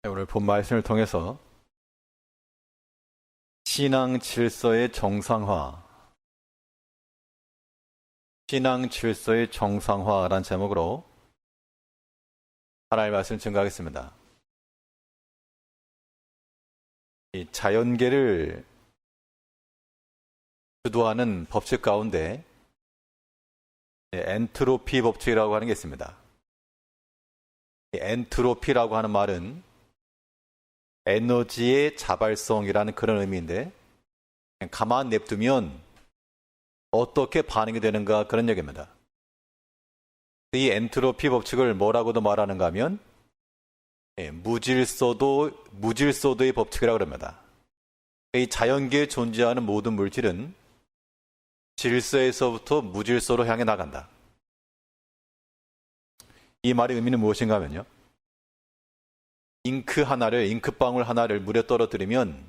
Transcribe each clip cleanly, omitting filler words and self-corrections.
오늘 본 말씀을 통해서 신앙 질서의 정상화, 신앙 질서의 정상화라는 제목으로 하나님의 말씀을 증거하겠습니다. 이 자연계를 주도하는 법칙 가운데 엔트로피 법칙이라고 하는 게 있습니다. 엔트로피라고 하는 말은 에너지의 자발성이라는 그런 의미인데, 그냥 가만 냅두면 어떻게 반응이 되는가 그런 얘기입니다. 이 엔트로피 법칙을 뭐라고도 말하는가 하면 무질서도의 법칙이라고 합니다. 이 자연계에 존재하는 모든 물질은 질서에서부터 무질서로 향해 나간다. 이 말의 의미는 무엇인가 하면요, 잉크방울 하나를 물에 떨어뜨리면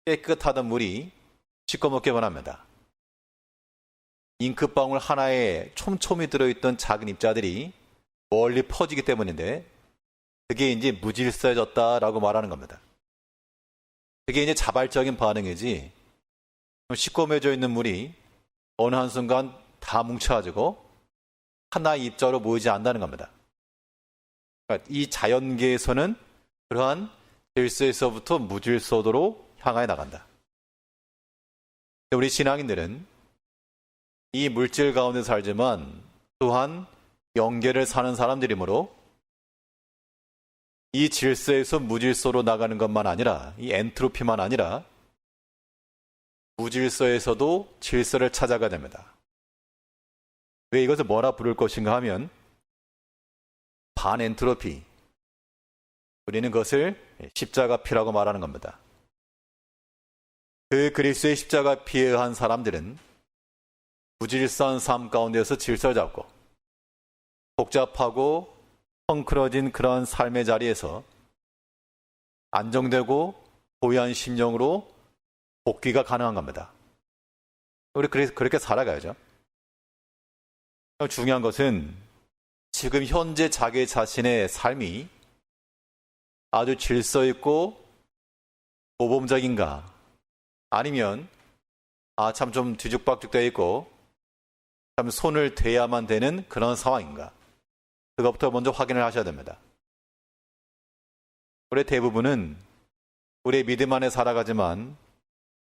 깨끗하던 물이 시꺼멓게 변합니다. 잉크방울 하나에 촘촘히 들어있던 작은 입자들이 멀리 퍼지기 때문인데, 그게 이제 무질서해졌다라고 말하는 겁니다. 그게 이제 자발적인 반응이지, 시꺼매져 있는 물이 어느 한순간 다 뭉쳐가지고 하나의 입자로 모이지 않는다는 겁니다. 그러니까 이 자연계에서는 그러한 질서에서부터 무질서도로 향하여 나간다. 우리 신앙인들은 이 물질 가운데 살지만 또한 영계를 사는 사람들이므로 이 질서에서 무질서로 나가는 것만 아니라, 이 엔트로피만 아니라 무질서에서도 질서를 찾아가야 됩니다. 왜 이것을 뭐라 부를 것인가 하면 반엔트로피, 우리는 그것을 십자가피라고 말하는 겁니다. 그 그리스도의 십자가피에 의한 사람들은 무질서한 삶 가운데서 질서를 잡고 복잡하고 헝클어진 그런 삶의 자리에서 안정되고 고요한 심령으로 복귀가 가능한 겁니다. 우리 그렇게 살아가야죠. 중요한 것은 지금 현재 자기 자신의 삶이 아주 질서 있고 모범적인가, 아니면 참 좀 뒤죽박죽 되어 있고 참 손을 대야만 되는 그런 상황인가, 그것부터 먼저 확인을 하셔야 됩니다. 우리 대부분은 우리의 믿음 안에 살아가지만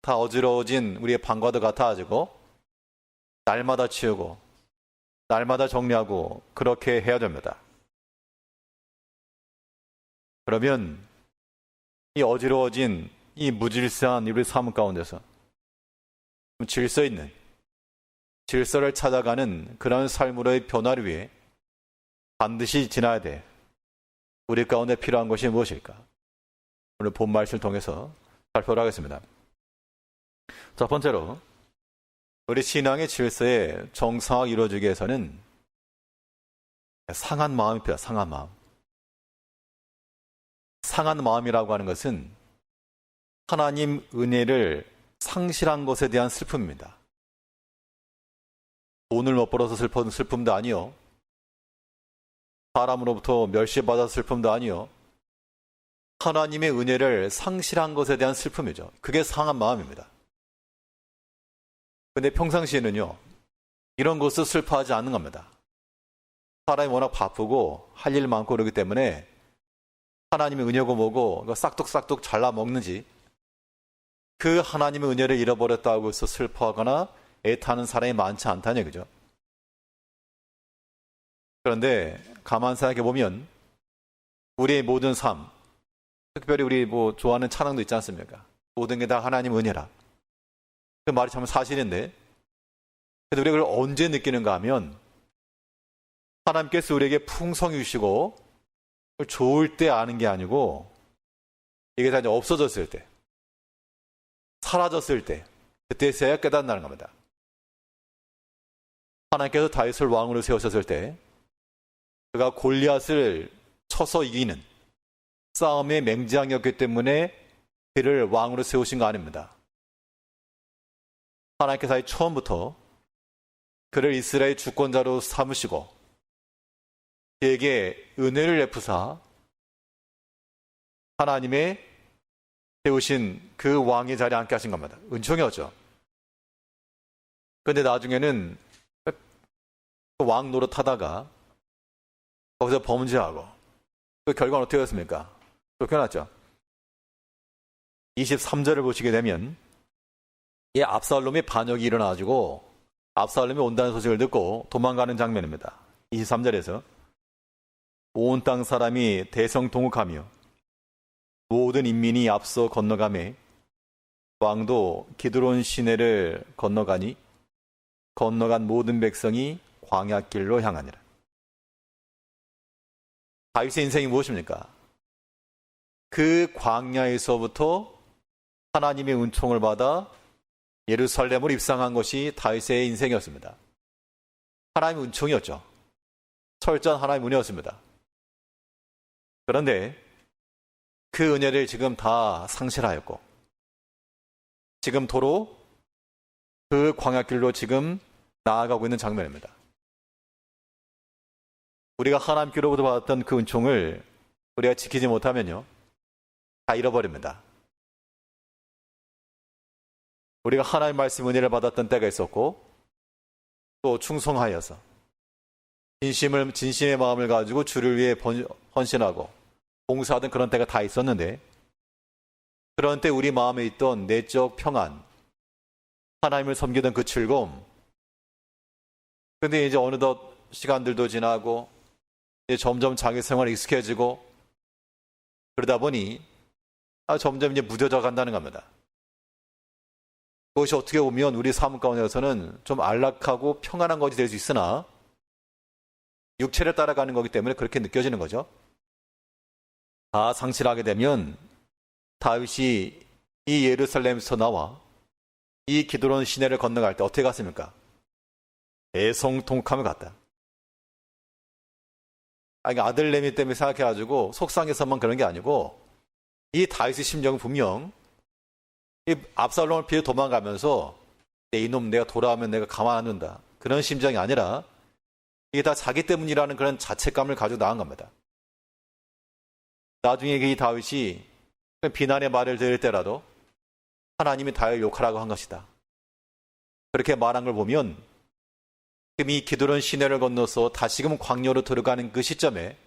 다 어지러워진 우리의 방과도 같아가지고 날마다 치우고 날마다 정리하고 그렇게 해야 됩니다. 그러면 이 어지러워진 이 무질서한 우리 삶 가운데서 질서 있는, 질서를 찾아가는 그런 삶으로의 변화를 위해 반드시 지나야 돼. 우리 가운데 필요한 것이 무엇일까? 오늘 본 말씀을 통해서 살펴보도록 하겠습니다. 첫 번째로, 우리 신앙의 질서에 정상화가 이루어지기 위해서는 상한 마음이 필요해요. 상한 마음. 상한 마음이라고 하는 것은 하나님 은혜를 상실한 것에 대한 슬픔입니다. 돈을 못 벌어서 슬픈 슬픔도 아니요, 사람으로부터 멸시받아서 슬픔도 아니요, 하나님의 은혜를 상실한 것에 대한 슬픔이죠. 그게 상한 마음입니다. 근데 평상시에는요, 이런 것을 슬퍼하지 않는 겁니다. 사람이 워낙 바쁘고 할 일 많고 그러기 때문에 하나님의 은혜고 뭐고 싹둑싹둑 잘라 먹는지, 그 하나님의 은혜를 잃어버렸다고 해서 슬퍼하거나 애타는 사람이 많지 않다는 얘기죠. 그런데 가만 생각해 보면 우리의 모든 삶, 특별히 우리 좋아하는 찬양도 있지 않습니까? 모든 게 다 하나님 은혜라. 그 말이 참 사실인데, 그래도 우리가 그걸 언제 느끼는가 하면 하나님께서 우리에게 풍성히 주시고 좋을 때 아는 게 아니고, 이게 다 이제 없어졌을 때, 사라졌을 때, 그때서야 깨닫는다는 겁니다. 하나님께서 다윗을 왕으로 세우셨을 때 그가 골리앗을 쳐서 이기는 싸움의 맹장이었기 때문에 그를 왕으로 세우신 거 아닙니다. 하나님께서 처음부터 그를 이스라엘 주권자로 삼으시고 그에게 은혜를 베푸사 하나님의 세우신 그 왕의 자리에 앉게 하신 겁니다. 은총이었죠. 그런데 나중에는 그 왕 노릇하다가 거기서 범죄하고 그 결과는 어떻게 됐습니까? 쫓겨났죠. 23절을 보시게 되면 이 압살롬의 반역이 일어나가지고 압살롬이 온다는 소식을 듣고 도망가는 장면입니다. 23절에서 온 땅 사람이 대성통곡하며 모든 인민이 앞서 건너가매 왕도 기드론 시내를 건너가니 건너간 모든 백성이 광야길로 향하니라. 다윗의 인생이 무엇입니까? 그 광야에서부터 하나님의 은총을 받아 예루살렘으로 입성한 것이 다윗의 인생이었습니다. 하나님의 은총이었죠. 철저한 하나님의 은혜였습니다. 그런데 그 은혜를 지금 다 상실하였고 지금 도로 그 광야길로 지금 나아가고 있는 장면입니다. 우리가 하나님께로부터 받았던 그 은총을 우리가 지키지 못하면요, 다 잃어버립니다. 우리가 하나님 말씀 은혜를 받았던 때가 있었고 또 충성하여서 진심의 마음을 가지고 주를 위해 헌신하고 봉사하던 그런 때가 다 있었는데 그런 때 우리 마음에 있던 내적 평안, 하나님을 섬기던 그 즐거움, 근데 이제 어느덧 시간들도 지나고 이제 점점 자기 생활에 익숙해지고 그러다 보니 점점 이제 무뎌져 간다는 겁니다. 그것이 어떻게 보면 우리 삶 가운데서는 좀 안락하고 평안한 것이 될 수 있으나 육체를 따라가는 거기 때문에 그렇게 느껴지는 거죠. 다 상실하게 되면 다윗이 이 예루살렘에서 나와 이 기드론 시내를 건너갈 때 어떻게 갔습니까? 대성통곡하며 갔다. 아들내미 때문에 생각해가지고 속상해서만 그런 게 아니고 이 다윗의 심정은 분명 이 압살롬을 피해 도망가면서 이놈 내가 돌아오면 내가 가만 안 둔다. 그런 심정이 아니라 이게 다 자기 때문이라는 그런 자책감을 가지고 나간 겁니다. 나중에 이 다윗이 비난의 말을 들을 때라도 하나님이 다윗을 욕하라고 한 것이다. 그렇게 말한 걸 보면 지금 이 기드론 시내를 건너서 다시금 광야로 들어가는 그 시점에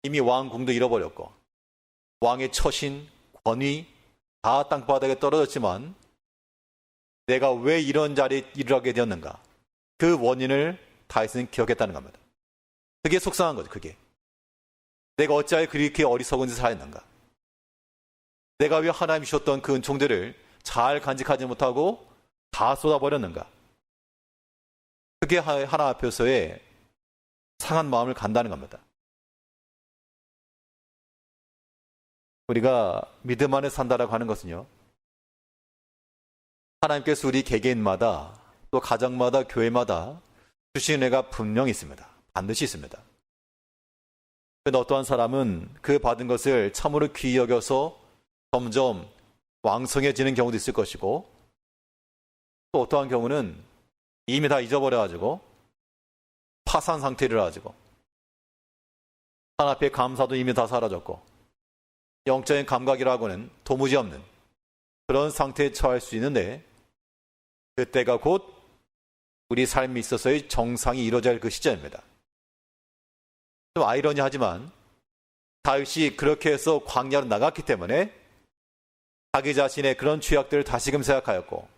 이미 왕궁도 잃어버렸고 왕의 처신, 권위 다 땅바닥에 떨어졌지만 내가 왜 이런 자리에 이르게 되었는가? 그 원인을 다윗은 기억했다는 겁니다. 그게 속상한 거죠. 그게 내가 어찌하여 그렇게 어리석은 짓을 하였는가? 내가 왜 하나님이 주셨던 그 은총들을 잘 간직하지 못하고 다 쏟아버렸는가? 그게 하나 앞에서의 상한 마음을 간다는 겁니다. 우리가 믿음 안에 산다라고 하는 것은요, 하나님께서 우리 개개인마다 또 가정마다 교회마다 주신 은혜가 분명히 있습니다. 반드시 있습니다. 그런데 어떠한 사람은 그 받은 것을 참으로 귀히 여겨서 점점 왕성해지는 경우도 있을 것이고 또 어떠한 경우는 이미 다 잊어버려가지고 파산 상태를 가지고 하나님 앞에 감사도 이미 다 사라졌고 영적인 감각이라고는 도무지 없는 그런 상태에 처할 수 있는데 그때가 곧 우리 삶에 있어서의 정상이 이루어질 그 시점입니다. 좀 아이러니하지만 다윗이 그렇게 해서 광야로 나갔기 때문에 자기 자신의 그런 죄악들을 다시금 생각하였고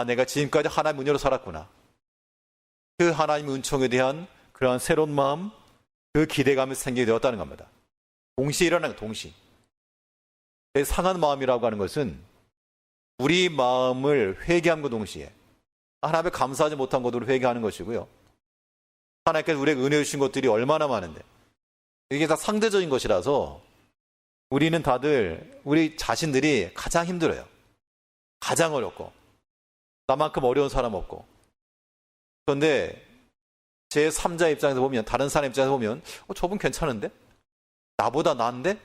내가 지금까지 하나님 은혜로 살았구나. 그 하나님 은총에 대한 그러한 새로운 마음, 그 기대감이 생기게 되었다는 겁니다. 동시에 일어나는 거예요. 동시에. 상한 마음이라고 하는 것은 우리 마음을 회개함과 동시에 하나님께 감사하지 못한 것으로 회개하는 것이고요. 하나님께서 우리에게 은혜 주신 것들이 얼마나 많은데 이게 다 상대적인 것이라서 우리는 다들 우리 자신들이 가장 힘들어요. 가장 어렵고 나만큼 어려운 사람 없고. 그런데 제 3자 입장에서 보면 다른 사람 입장에서 보면 저분 괜찮은데? 나보다 나은데?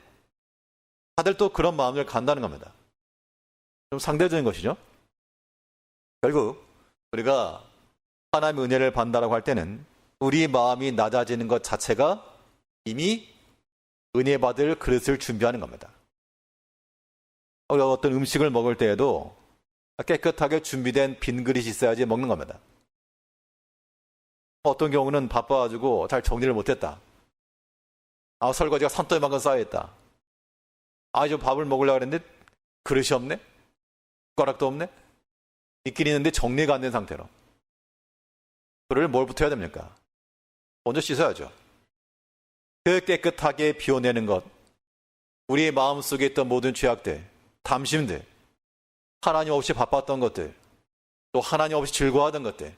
다들 또 그런 마음을 간다는 겁니다. 좀 상대적인 것이죠. 결국 우리가 하나님의 은혜를 받는다고 할 때는 우리 마음이 낮아지는 것 자체가 이미 은혜 받을 그릇을 준비하는 겁니다. 어떤 음식을 먹을 때에도 깨끗하게 준비된 빈 그릇이 있어야지 먹는 겁니다. 어떤 경우는 바빠가지고 잘 정리를 못했다. 설거지가 산더미만큼 쌓여있다. 이제 밥을 먹으려고 했는데 그릇이 없네? 숟가락도 없네? 있긴 있는데 정리가 안 된 상태로. 그를 뭘부터 해야 됩니까? 먼저 씻어야죠. 그 깨끗하게 비워내는 것, 우리의 마음속에 있던 모든 죄악들, 담심들, 하나님 없이 바빴던 것들, 또 하나님 없이 즐거워하던 것들,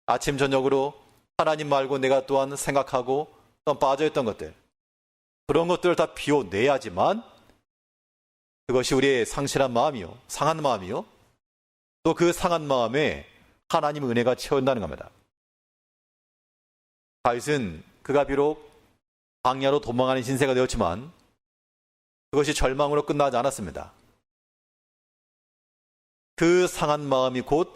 아침 저녁으로 하나님 말고 내가 또한 생각하고 또 빠져있던 것들, 그런 것들을 다 비워내야지만 그것이 우리의 상실한 마음이요, 상한 마음이요, 또 그 상한 마음에 하나님의 은혜가 채운다는 겁니다. 다윗은 그가 비록 광야로 도망하는 신세가 되었지만 그것이 절망으로 끝나지 않았습니다. 그 상한 마음이 곧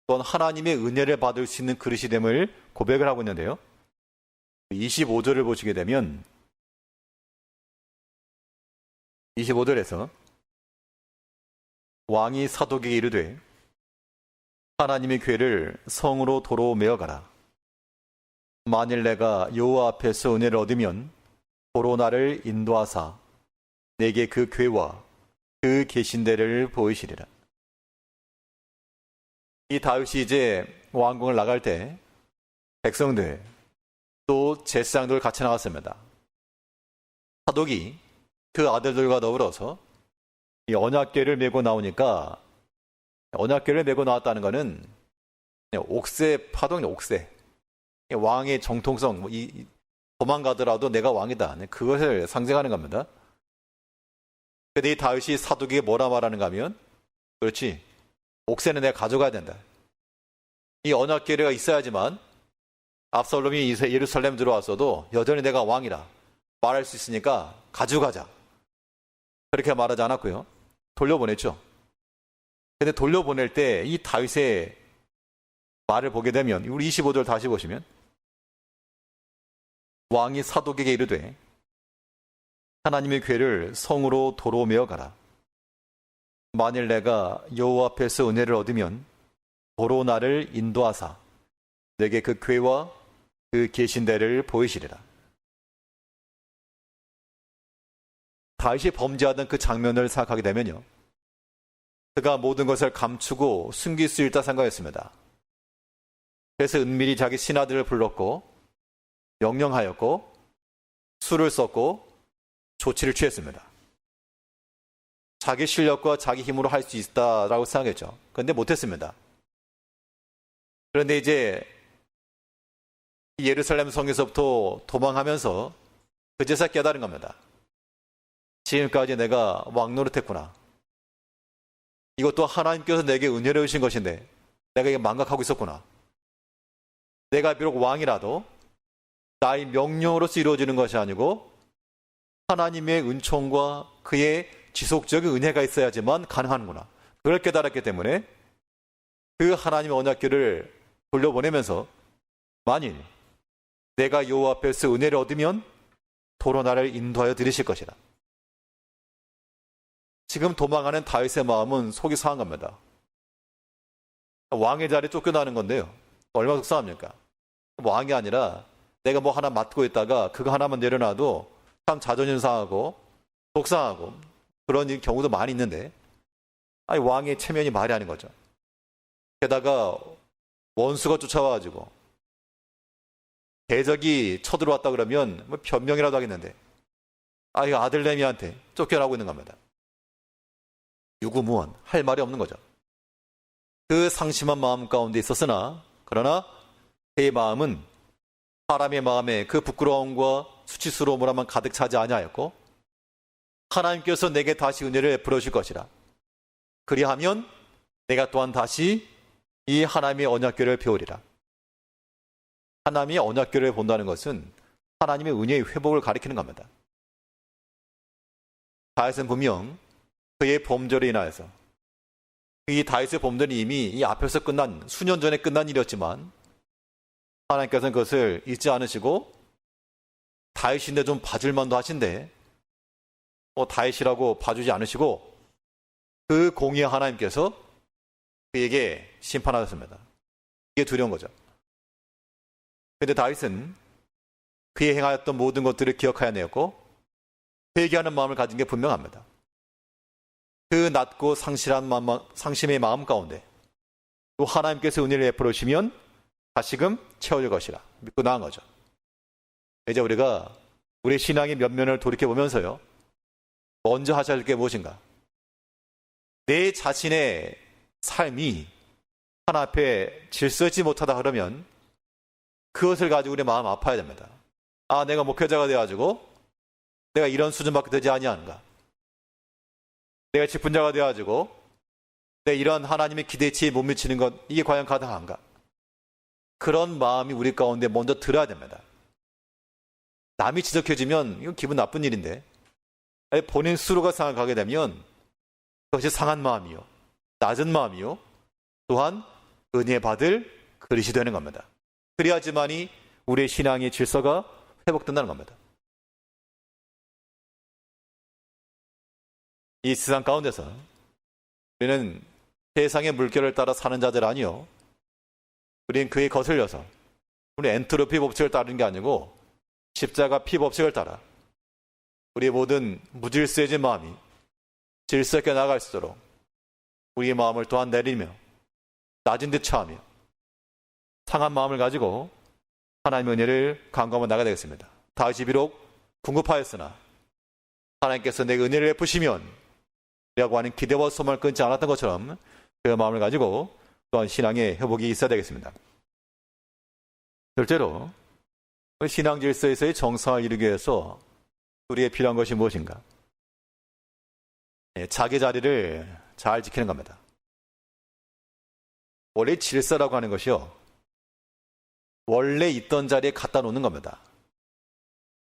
또한 하나님의 은혜를 받을 수 있는 그릇이 됨을 고백을 하고 있는데요. 25절을 보시게 되면 25절에서 왕이 사독에게 이르되 하나님의 궤를 성으로 도로 메어가라. 만일 내가 여호와 앞에서 은혜를 얻으면 도로 나를 인도하사 내게 그 궤와 그 계신 데를 보이시리라. 이 다윗이 이제 왕궁을 나갈 때 백성들 또 제사장들 같이 나갔습니다. 사독이 그 아들들과 더불어서 이 언약궤를 메고 나오니까, 언약궤를 메고 나왔다는 것은 옥새 파동이 옥새, 왕의 정통성, 도망가더라도 내가 왕이다, 그것을 상징하는 겁니다. 근데 이 다윗이 사독에게 뭐라 말하는가 하면, 그렇지, 옥새는 내가 가져가야 된다. 이 언약궤가 있어야지만 압살롬이 예루살렘 들어왔어도 여전히 내가 왕이라 말할 수 있으니까 가져가자. 그렇게 말하지 않았고요. 돌려보냈죠. 근데 돌려보낼 때 이 다윗의 말을 보게 되면, 우리 25절 다시 보시면, 왕이 사독에게 이르되 하나님의 궤를 성으로 도로 메어 가라. 만일 내가 여호와 앞에서 은혜를 얻으면 도로 나를 인도하사 내게 그 궤와 그 계신 데를 보이시리라. 다윗이 범죄하던 그 장면을 생각하게 되면요, 그가 모든 것을 감추고 숨길 수 있다 생각했습니다. 그래서 은밀히 자기 신하들을 불렀고 명령하였고 술을 썼고 조치를 취했습니다. 자기 실력과 자기 힘으로 할 수 있다라고 생각했죠. 그런데 못했습니다. 그런데 이제 예루살렘 성에서부터 도망하면서 그제서 깨달은 겁니다. 지금까지 내가 왕노릇했구나. 이것도 하나님께서 내게 은혜를 주신 것인데 내가 이게 망각하고 있었구나. 내가 비록 왕이라도 나의 명령으로서 이루어지는 것이 아니고 하나님의 은총과 그의 지속적인 은혜가 있어야지만 가능하는구나. 그걸 깨달았기 때문에 그 하나님의 언약궤를 돌려보내면서 만일 내가 여호와 앞에서 은혜를 얻으면 도로 나를 인도하여 들으실 것이라. 지금 도망하는 다윗의 마음은 속이 상한 겁니다. 왕의 자리에 쫓겨나는 건데요, 얼마나 속상합니까? 왕이 아니라 내가 뭐 하나 맡고 있다가 그거 하나만 내려놔도 참 자존심 상하고 속상하고 그런 경우도 많이 있는데, 왕의 체면이 말이 아닌 거죠. 게다가 원수가 쫓아와가지고 대적이 쳐들어왔다 그러면 뭐 변명이라도 하겠는데, 이거 아들내미한테 쫓겨나고 있는 겁니다. 유구무원, 할 말이 없는 거죠. 그 상심한 마음 가운데 있었으나, 그러나 그의 마음은 사람의 마음에 그 부끄러움과 수치스러움으로만 가득 차지 아니하였고, 하나님께서 내게 다시 은혜를 베풀어 주실 것이라. 그리하면 내가 또한 다시 이 하나님의 언약궤를 배우리라. 하나님의 언약궤를 본다는 것은 하나님의 은혜의 회복을 가리키는 겁니다. 다윗은 분명 그의 범죄로 인하여서, 이 다윗의 범죄는 이미 이 앞에서 끝난, 수년 전에 끝난 일이었지만 하나님께서는 그것을 잊지 않으시고 다윗인데 좀 봐줄 만도 하신데 다윗이라고 봐주지 않으시고 그 공의의 하나님께서 그에게 심판하셨습니다. 이게 두려운 거죠. 그런데 다윗은 그의 행하였던 모든 것들을 기억하여 내었고 회개하는 마음을 가진 게 분명합니다. 그 낮고 상심의 마음 가운데 또 하나님께서 은혜를 베풀어 주시면 다시금 채워질 것이라 믿고 나간 거죠. 이제 우리가 우리 신앙의 면면을 돌이켜보면서요, 먼저 하셔야 할 게 무엇인가? 내 자신의 삶이 하나 앞에 질서있지 못하다 그러면 그것을 가지고 우리 마음 아파야 됩니다. 아, 내가 목회자가 되어가지고 내가 이런 수준밖에 되지 아니하는가? 내가 직분자가 되어가지고 내가 이런 하나님의 기대치에 못 미치는 것, 이게 과연 가능한가? 그런 마음이 우리 가운데 먼저 들어야 됩니다. 남이 지적해주면 이건 기분 나쁜 일인데 본인 스스로가 생각하게 되면 그것이 상한 마음이요, 낮은 마음이요, 또한 은혜 받을 그릇이 되는 겁니다. 그래야지만이 우리의 신앙의 질서가 회복된다는 겁니다. 이 세상 가운데서 우리는 세상의 물결을 따라 사는 자들 아니요, 우리는 그에 거슬려서 우리 엔트로피 법칙을 따르는 게 아니고 십자가 피 법칙을 따라 우리의 모든 무질서해진 마음이 질서 있게 나아갈 수 있도록 우리의 마음을 또한 내리며 낮은 듯 처하며 상한 마음을 가지고 하나님의 은혜를 간구하며 나가야 되겠습니다. 다윗이 비록 궁급하였으나 하나님께서 내게 은혜를 베푸시면 이라고 하는 기대와 소망을 끊지 않았던 것처럼 그 마음을 가지고 또한 신앙의 회복이 있어야 되겠습니다. 둘째로 신앙 질서에서의 정상을 이루기 위해서 우리에 필요한 것이 무엇인가? 자기 자리를 잘 지키는 겁니다. 원래 질서라고 하는 것이요, 원래 있던 자리에 갖다 놓는 겁니다.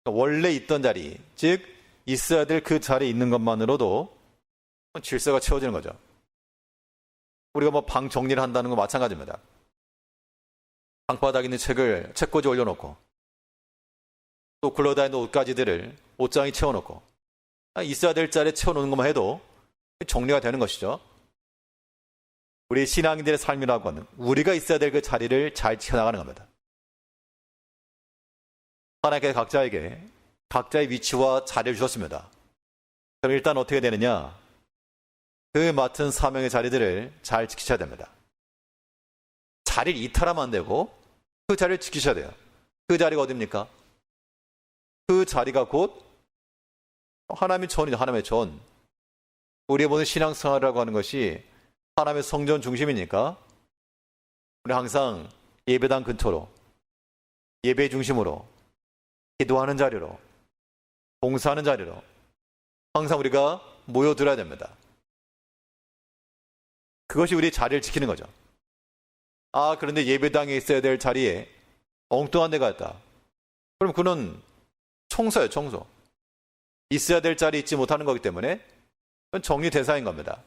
원래 있던 자리, 즉 있어야 될 그 자리에 있는 것만으로도 질서가 채워지는 거죠. 우리가 방 정리를 한다는 건 마찬가지입니다. 방바닥에 있는 책을 책꽂이 올려놓고 또 굴러다니는 옷가지들을 옷장에 채워놓고 있어야 될 자리에 채워놓는 것만 해도 정리가 되는 것이죠. 우리 신앙인들의 삶이라고 하는 우리가 있어야 될 그 자리를 잘 지켜나가는 겁니다. 하나님께서 각자에게 각자의 위치와 자리를 주셨습니다. 그럼 일단 어떻게 되느냐? 그 맡은 사명의 자리들을 잘 지키셔야 됩니다. 자리를 이탈하면 안 되고 그 자리를 지키셔야 돼요. 그 자리가 어디입니까? 그 자리가 곧 하나님의 전이죠. 하나님의 전. 우리의 모든 신앙생활이라고 하는 것이 하나님의 성전 중심이니까 우리 항상 예배당 근처로, 예배 중심으로, 기도하는 자리로, 봉사하는 자리로 항상 우리가 모여들어야 됩니다. 그것이 우리의 자리를 지키는 거죠. 아, 그런데 예배당에 있어야 될 자리에 엉뚱한 데가 있다. 그럼 그는 청소예요, 청소. 있어야 될 자리에 있지 못하는 거기 때문에 그건 정리 대상인 겁니다.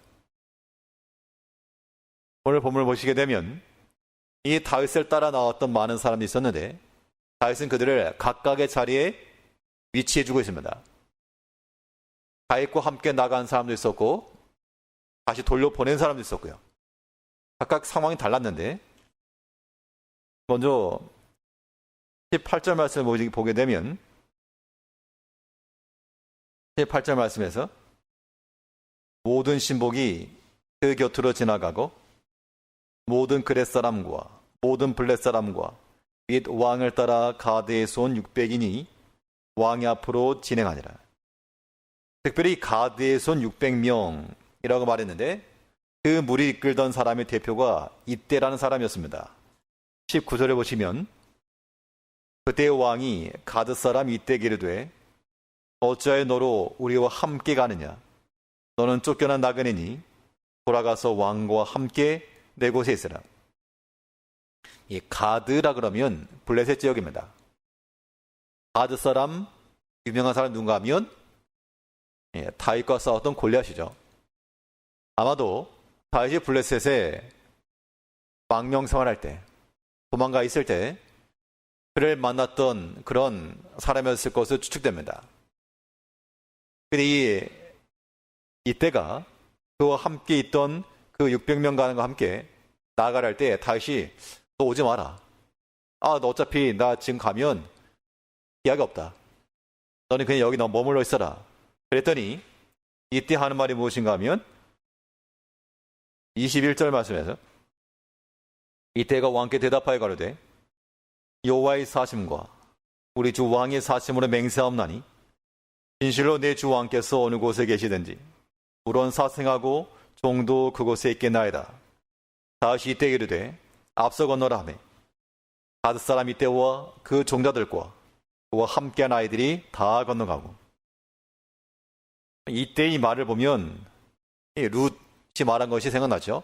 오늘 본문을 보시게 되면 이 다윗을 따라 나왔던 많은 사람이 있었는데 다윗은 그들을 각각의 자리에 위치해 주고 있습니다. 다윗과 함께 나간 사람도 있었고 다시 돌려보낸 사람도 있었고요. 각각 상황이 달랐는데 먼저 18절 말씀을 보게 되면 18절 말씀에서 모든 신복이 그 곁으로 지나가고 모든 그렛 사람과 모든 블렛 사람과 및 왕을 따라 가드에서 온 600인이 왕의 앞으로 진행하니라. 특별히 가드에서 온 600명이라고 말했는데 그 무리 이끌던 사람의 대표가 이때라는 사람이었습니다. 19절에 보시면 그때의 왕이 가드 사람 이때에게 이르되 어찌하여 너로 우리와 함께 가느냐? 너는 쫓겨난 나그네니 돌아가서 왕과 함께 내 곳에 있으라. 이 가드라 그러면 블레셋 지역입니다. 가드 사람, 유명한 사람 누군가 하면 다윗과 싸웠던 골리앗이죠. 아마도 다윗이 블레셋에 망명 생활할 때, 도망가 있을 때 그를 만났던 그런 사람이었을 것으로 추측됩니다. 근데 이때가 그와 함께 있던 그 600명과는 함께 나아가라 할 때 다윗이 너 오지 마라. 너 어차피 나 지금 가면 기약이 없다. 너는 그냥 여기 머물러 있어라. 그랬더니 이때 하는 말이 무엇인가 하면 21절 말씀에서 이때가 왕께 대답하여 가로되 여호와의 사심과 우리 주 왕의 사심으로 맹세하옵나니 진실로 내 주 왕께서 어느 곳에 계시든지 우론 사생하고 종도 그곳에 있겠나이다. 다시 이때 이르되 앞서 건너라 하매 가드 사람 이때와 그 종자들과 그와 함께한 아이들이 다 건너가고 이때 이 말을 보면 룻이 말한 것이 생각나죠.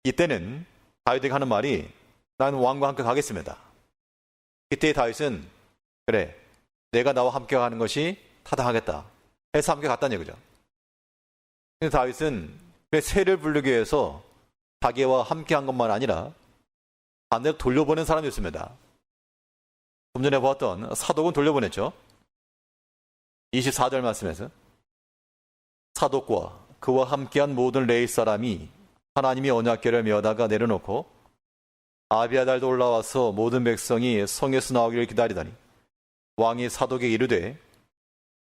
이때는 다윗에게 하는 말이 나는 왕과 함께 가겠습니다. 이때 다윗은 그래 내가 나와 함께 가는 것이 타당하겠다 해서 함께 갔다는 얘기죠. 근데 다윗은 새를 부르기 위해서 자기와 함께 한 것만 아니라 반대로 돌려보낸 사람이었습니다. 좀 전에 보았던 사독은 돌려보냈죠. 24절 말씀에서 사독과 그와 함께한 모든 레위 사람이 하나님이 언약궤를 메어다가 내려놓고 아비아달도 올라와서 모든 백성이 성에서 나오기를 기다리다니 왕이 사독에게 이르되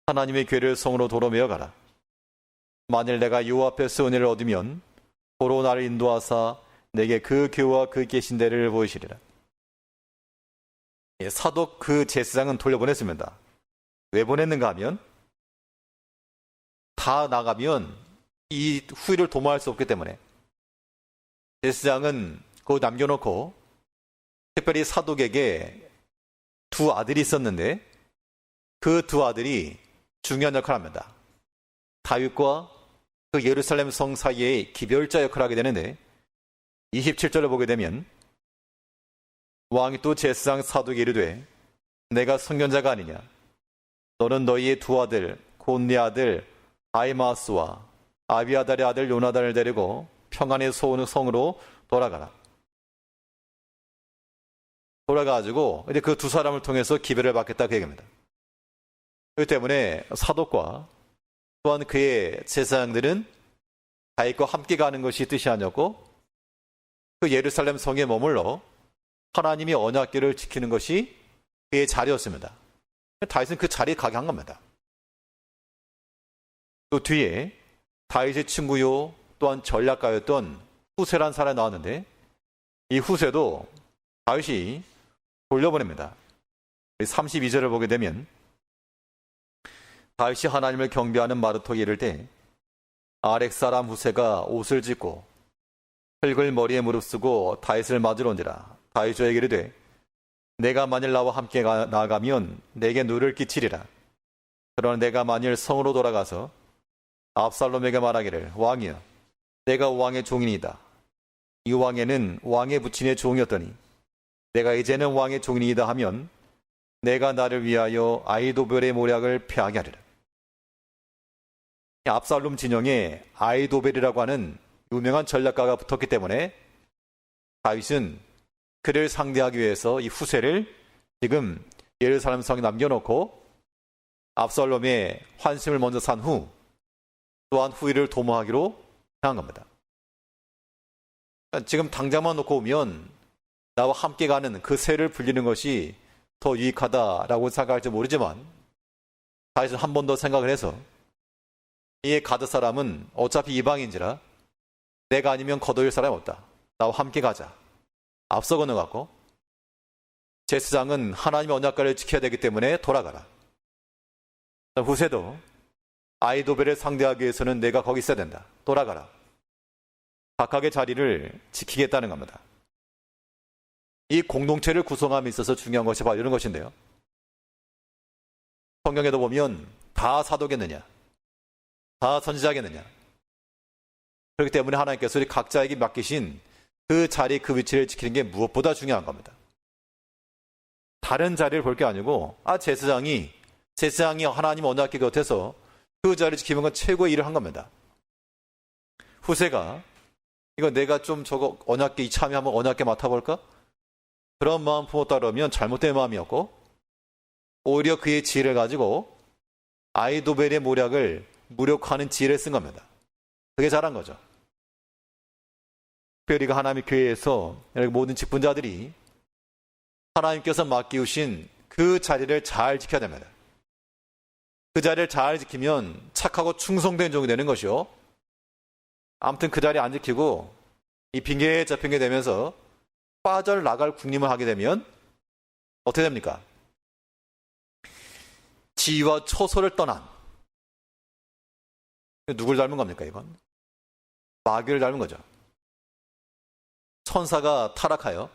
하나님의 궤를 성으로 도로 메어가라. 만일 내가 여호와 앞에서 은혜를 얻으면 도로 나를 인도하사 내게 그 궤와 그 계신 데를 보이시리라. 사독 그 제사장은 돌려보냈습니다. 왜 보냈는가 하면 다 나가면 이 후일을 도모할 수 없기 때문에 제사장은 그거 남겨놓고 특별히 사독에게 두 아들이 있었는데 그 두 아들이 중요한 역할을 합니다. 다윗과 그 예루살렘 성 사이에 기별자 역할을 하게 되는데 27절을 보게 되면 왕이 또 제사장 사독에게 이르되 내가 선견자가 아니냐 너는 너희의 두 아들 곧 네 아들 아히마아스와 아비아달의 아들 요나단을 데리고 평안의 성으로 돌아가라. 돌아가가지고 이제 그 두 사람을 통해서 기별을 받겠다 그 얘기입니다. 그렇기 때문에 사독과 또한 그의 제사장들은 다윗과 함께 가는 것이 뜻이 아니었고 그 예루살렘 성에 머물러 하나님의 언약궤를 지키는 것이 그의 자리였습니다. 다윗은 그 자리에 가게 한 겁니다. 또 뒤에 다윗의 친구요 또한 전략가였던 후세라는 사람이 나왔는데 이 후세도 다윗이 돌려보냅니다. 32절을 보게 되면 다윗이 하나님을 경배하는 마르토에 이를 때 아렉 사람 후세가 옷을 찢고 흙을 머리에 무릅쓰고 다윗을 맞으러 온지라. 다윗이 저에게 이르되 내가 만일 나와 함께 나가면 내게 누를 끼치리라. 그러나 내가 만일 성으로 돌아가서 압살롬에게 말하기를 왕이여 내가 왕의 종이니이다. 이 왕에는 왕의 부친의 종이었더니 내가 이제는 왕의 종이니이다 하면 내가 나를 위하여 아히도벨의 모략을 패하게 하리라. 압살롬 진영에 아히도벨이라고 하는 유명한 전략가가 붙었기 때문에 다윗은 그를 상대하기 위해서 이 후세를 지금 예루살렘 성에 남겨놓고 압살롬의 환심을 먼저 산 후 또한 후일을 도모하기로 향한 겁니다. 지금 당장만 놓고 보면 나와 함께 가는 그 세를 불리는 것이 더 유익하다라고 생각할지 모르지만 다윗은 한 번 더 생각을 해서 이 가드 사람은 어차피 이방인지라 내가 아니면 거둬줄 사람이 없다. 나와 함께 가자. 앞서 건너갔고 제사장은 하나님의 언약궤를 지켜야 되기 때문에 돌아가라. 후세도 아히도벨을 상대하기 위해서는 내가 거기 있어야 된다. 돌아가라. 각각의 자리를 지키겠다는 겁니다. 이 공동체를 구성함에 있어서 중요한 것이 바로 이런 것인데요. 성경에도 보면 다 사도겠느냐? 다 선지자겠느냐? 그렇기 때문에 하나님께서 우리 각자에게 맡기신 그 자리, 그 위치를 지키는 게 무엇보다 중요한 겁니다. 다른 자리를 볼 게 아니고 제사장이 하나님 언약궤 곁에서 그 자리를 지키는 건 최고의 일을 한 겁니다. 후세가 이거 내가 좀 저거 언약궤 이참에 한번 언약궤 맡아볼까? 그런 마음 품었다 그러면 잘못된 마음이었고, 오히려 그의 지혜를 가지고 아이도벨의 모략을 무력화하는 지혜를 쓴 겁니다. 그게 잘한 거죠. 특별히 하나님의 교회에서 모든 직분자들이 하나님께서 맡기우신 그 자리를 잘 지켜야 됩니다. 그 자리를 잘 지키면 착하고 충성된 종이 되는 것이요. 아무튼 그 자리 안 지키고 이 핑계에 잡힌게 되면서 빠져나갈 국림을 하게 되면 어떻게 됩니까? 지위와 초소를 떠난, 누굴 닮은 겁니까 이건? 마귀를 닮은 거죠. 천사가 타락하여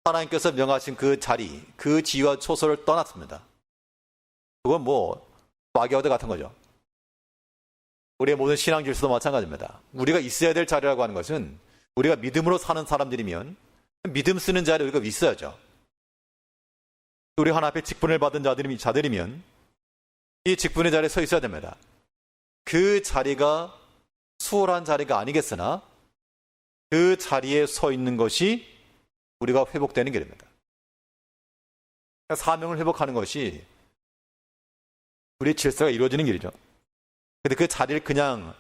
하나님께서 명하신 그 자리, 그 지위와 초소를 떠났습니다. 그건 마귀와 같은 거죠. 우리의 모든 신앙 질서도 마찬가지입니다. 우리가 있어야 될 자리라고 하는 것은 우리가 믿음으로 사는 사람들이면 믿음 쓰는 자리에 우리가 있어야죠. 우리 하나 앞에 직분을 받은 자들이면 이 직분의 자리에 서 있어야 됩니다. 그 자리가 수월한 자리가 아니겠으나 그 자리에 서 있는 것이 우리가 회복되는 길입니다. 사명을 회복하는 것이 우리의 질서가 이루어지는 길이죠. 근데 그 자리를 그냥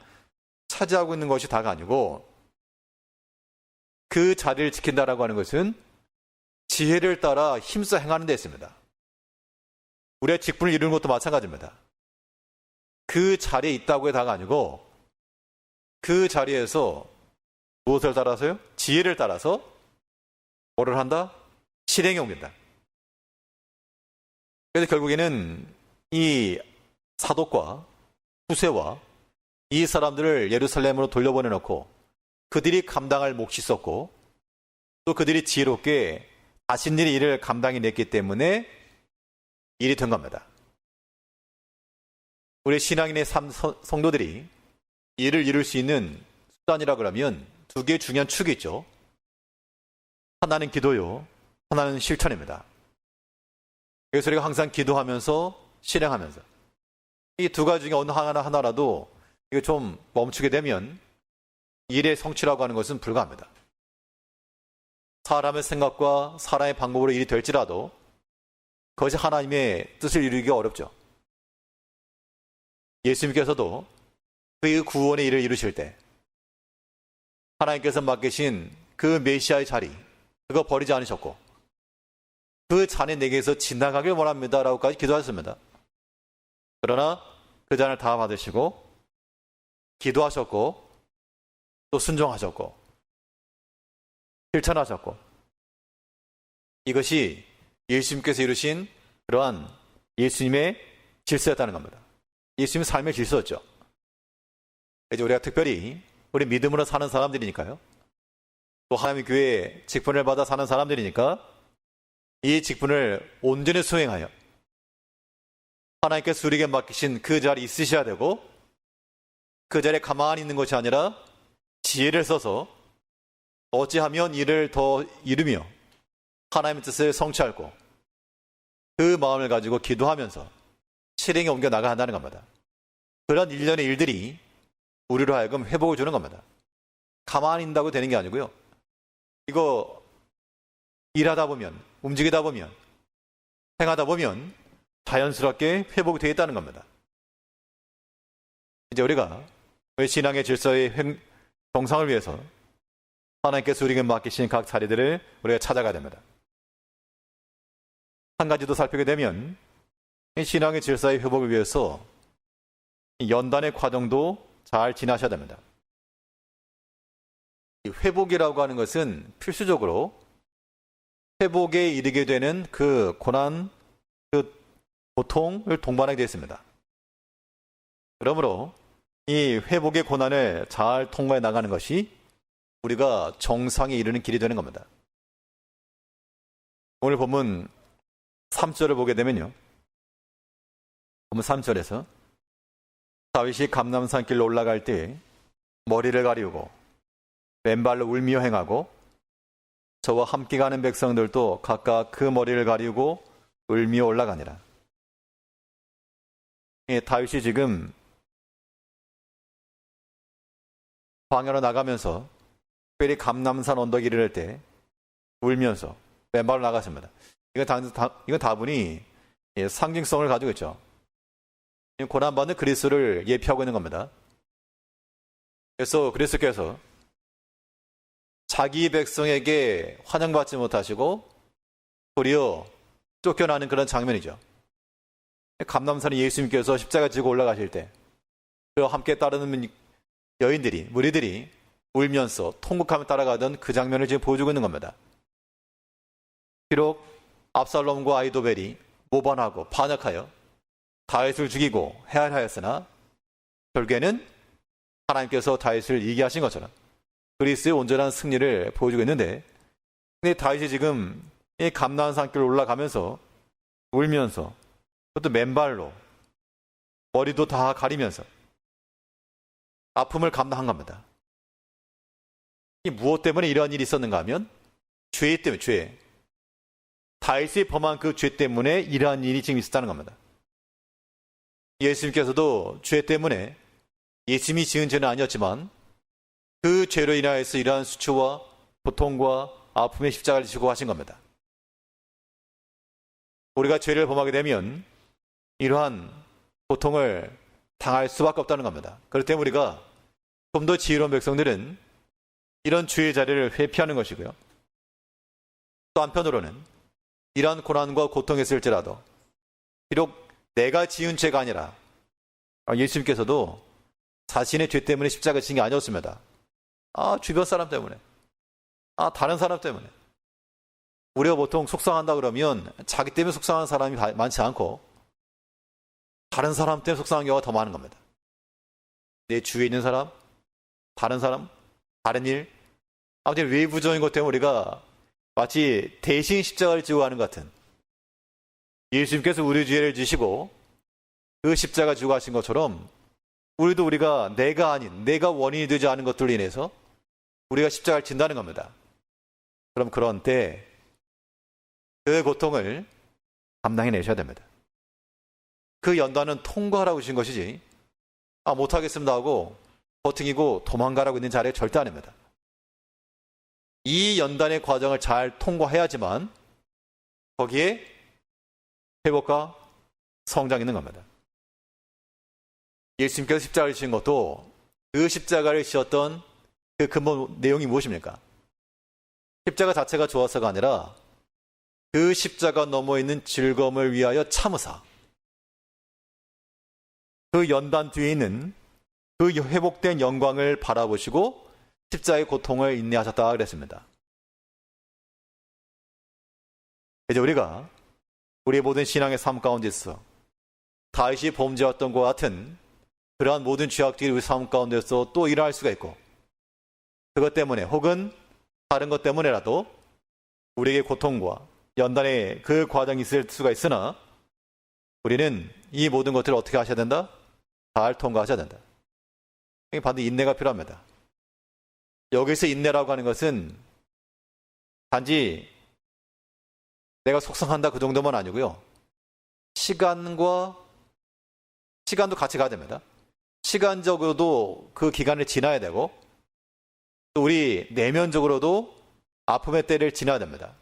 차지하고 있는 것이 다가 아니고 그 자리를 지킨다라고 하는 것은 지혜를 따라 힘써 행하는 데 있습니다. 우리의 직분을 이루는 것도 마찬가지입니다. 그 자리에 있다고의 다가 아니고 그 자리에서 무엇을 따라서요? 지혜를 따라서 뭐를 한다? 실행에 옮긴다. 그래서 결국에는 이 사독과 후세와 이 사람들을 예루살렘으로 돌려보내놓고 그들이 감당할 몫이 있었고 또 그들이 지혜롭게 자신들이 일을 감당해냈기 때문에 일이 된 겁니다. 우리 신앙인의 성도들이 일을 이룰 수 있는 수단이라 그러면 두 개의 중요한 축이 있죠. 하나는 기도요, 하나는 실천입니다. 그래서 우리가 항상 기도하면서 실행하면서 이 두 가지 중에 어느 하나라도 이거 좀 멈추게 되면 일의 성취라고 하는 것은 불가합니다. 사람의 생각과 사람의 방법으로 일이 될지라도 그것이 하나님의 뜻을 이루기가 어렵죠. 예수님께서도 그의 구원의 일을 이루실 때 하나님께서 맡기신 그 메시아의 자리 그거 버리지 않으셨고 그 잔이 내게서 지나가길 원합니다 라고까지 기도하셨습니다. 그러나 그 잔을 다 받으시고 기도하셨고 또 순종하셨고 실천하셨고 이것이 예수님께서 이루신 그러한 예수님의 질서였다는 겁니다. 예수님의 삶의 질서였죠. 이제 우리가 특별히 우리 믿음으로 사는 사람들이니까요. 또 하나님의 교회에 직분을 받아 사는 사람들이니까 이 직분을 온전히 수행하여 하나님께서 우리에게 맡기신 그 자리에 있으셔야 되고 그 자리에 가만히 있는 것이 아니라 지혜를 써서 어찌하면 일을 더 이루며 하나님의 뜻을 성취하고 그 마음을 가지고 기도하면서 실행에 옮겨 나가야 한다는 겁니다. 그런 일련의 일들이 우리로 하여금 회복을 주는 겁니다. 가만히 있다고 되는 게 아니고요. 이거 일하다 보면, 움직이다 보면, 행하다 보면 자연스럽게 회복이 되어 있다는 겁니다. 이제 우리가 신앙의 질서의 정상을 위해서 하나님께서 우리에게 맡기신 각 자리들을 우리가 찾아가야 됩니다. 한 가지 더 살피게 되면 신앙의 질서의 회복을 위해서 연단의 과정도 잘 지나셔야 됩니다. 회복이라고 하는 것은 필수적으로 회복에 이르게 되는 그 고난, 그 고통을 동반하게 되어 있습니다. 그러므로 이 회복의 고난을 잘 통과해 나가는 것이 우리가 정상에 이르는 길이 되는 겁니다. 오늘 본문 3절을 보게 되면요. 본문 3절에서 다윗이 감람산길로 올라갈 때 머리를 가리우고 맨발로 울며 행하고 저와 함께 가는 백성들도 각각 그 머리를 가리우고 울며 올라가니라. 다윗이 지금 광야로 나가면서 특별히 감람산 언덕 이를 때 울면서 맨발로 나갔습니다. 이건 다분히 상징성을 가지고 있죠. 고난받는 그리스도를 예표하고 있는 겁니다. 그래서 그리스도께서 자기 백성에게 환영받지 못하시고 도리어 쫓겨나는 그런 장면이죠. 감람산에 예수님께서 십자가 지고 올라가실 때 그와 함께 따르는 여인들이, 무리들이 울면서 통곡하며 따라가던 그 장면을 지금 보여주고 있는 겁니다. 비록 압살롬과 아히도벨이 모반하고 반역하여 다윗을 죽이고 해할하였으나 결국에는 하나님께서 다윗을 이기게 하신 것처럼 그리스도의 온전한 승리를 보여주고 있는데, 근데 다윗이 지금 이 감난산길을 올라가면서 울면서, 그것도 맨발로 머리도 다 가리면서 아픔을 감당한 겁니다. 이 무엇 때문에 이러한 일이 있었는가 하면 죄 때문에, 죄. 다윗이 범한 그 죄 때문에 이러한 일이 지금 있었다는 겁니다. 예수님께서도 죄 때문에, 예수님이 지은 죄는 아니었지만 그 죄로 인하여서 이러한 수치와 고통과 아픔의 십자가를 지고 하신 겁니다. 우리가 죄를 범하게 되면 이러한 고통을 당할 수밖에 없다는 겁니다. 그렇기 때문에 우리가 좀 더 지혜로운 백성들은 이런 죄의 자리를 회피하는 것이고요. 또 한편으로는 이러한 고난과 고통이 있을지라도 비록 내가 지은 죄가 아니라 예수님께서도 자신의 죄 때문에 십자가 지은 게 아니었습니다. 주변 사람 때문에, 다른 사람 때문에. 우리가 보통 속상한다 그러면 자기 때문에 속상한 사람이 많지 않고 다른 사람 때문에 속상한 경우가 더 많은 겁니다. 내 주위에 있는 사람, 다른 사람, 다른 일, 아무튼 외부적인 것 때문에 우리가 마치 대신 십자가를 지고 가는 것 같은, 예수님께서 우리 죄를 지시고 그 십자가 지고 가신 것처럼 우리도 우리가 내가 아닌, 내가 원인이 되지 않은 것들로 인해서 우리가 십자가를 진다는 겁니다. 그럼 그런 때 그 고통을 감당해내셔야 됩니다. 그 연단은 통과하라고 주신 것이지 못하겠습니다 하고 버팅이고 도망가라고 있는 자리에 절대 아닙니다. 이 연단의 과정을 잘 통과해야지만 거기에 회복과 성장이 있는 겁니다. 예수님께서 십자가를 지신 것도 그 십자가를 지었던 그 근본 내용이 무엇입니까? 십자가 자체가 좋아서가 아니라 그 십자가 너머에 있는 즐거움을 위하여 참으사 그 연단 뒤에 있는 그 회복된 영광을 바라보시고 십자가의 고통을 인내하셨다 그랬습니다. 이제 우리가 우리의 모든 신앙의 삶 가운데 있어 다윗이 범죄했던 것 같은 그러한 모든 죄악들이 우리 삶 가운데서 또 일어날 수가 있고, 그것 때문에 혹은 다른 것 때문에라도 우리에게 고통과 연단의 그 과정이 있을 수가 있으나 우리는 이 모든 것들을 어떻게 하셔야 된다? 잘 통과하셔야 된다. 반드시 인내가 필요합니다. 여기서 인내라고 하는 것은 단지 내가 속상한다 그 정도만 아니고요. 시간도 같이 가야 됩니다. 시간적으로도 그 기간을 지나야 되고 또 우리 내면적으로도 아픔의 때를 지나야 됩니다.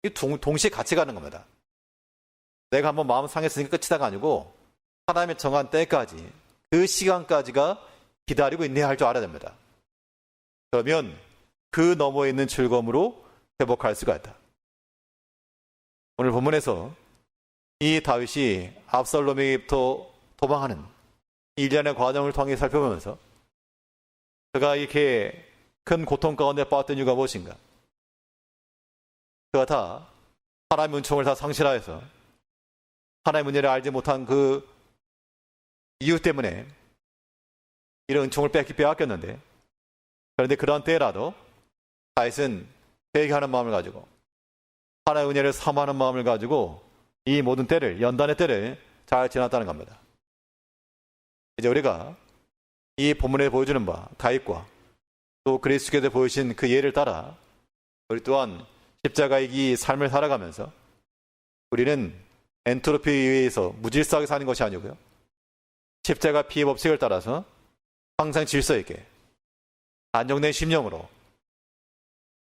이 동시에 같이 가는 겁니다. 내가 한번 마음 상했으니까 끝이다가 아니고 하나님의 정한 때까지, 그 시간까지가 기다리고 인내할 줄 알아야 됩니다. 그러면 그 너머에 있는 즐거움으로 회복할 수가 있다. 오늘 본문에서 이 다윗이 압살롬에게부터 도망하는 일련의 과정을 통해 살펴보면서 그가 이렇게 큰 고통 가운데 빠졌던 이유가 무엇인가? 그가 다 하나님의 은총을 다 상실하여서 하나님의 은혜를 알지 못한 그 이유 때문에 이런 은총을 빼앗겼는데, 그런데 그런 때라도 다윗은 회개하는 마음을 가지고 하나님의 은혜를 사모하는 마음을 가지고 이 모든 때를, 연단의 때를 잘 지났다는 겁니다. 이제 우리가 이 본문에 보여주는 바 다윗과 또 그리스도께서 보여주신 그 예를 따라 우리 또한 십자가의 이 삶을 살아가면서 우리는 엔트로피에 의해서 무질서하게 사는 것이 아니고요, 십자가 피해 법칙을 따라서 항상 질서 있게 안정된 심령으로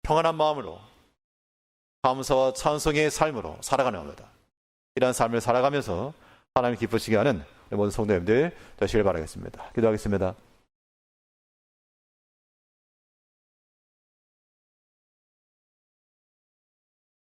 평안한 마음으로 감사와 찬송의 삶으로 살아가는 겁니다. 이러한 삶을 살아가면서 하나님 기쁘시게 하는 모든 성도님들 되시길 바라겠습니다. 기도하겠습니다.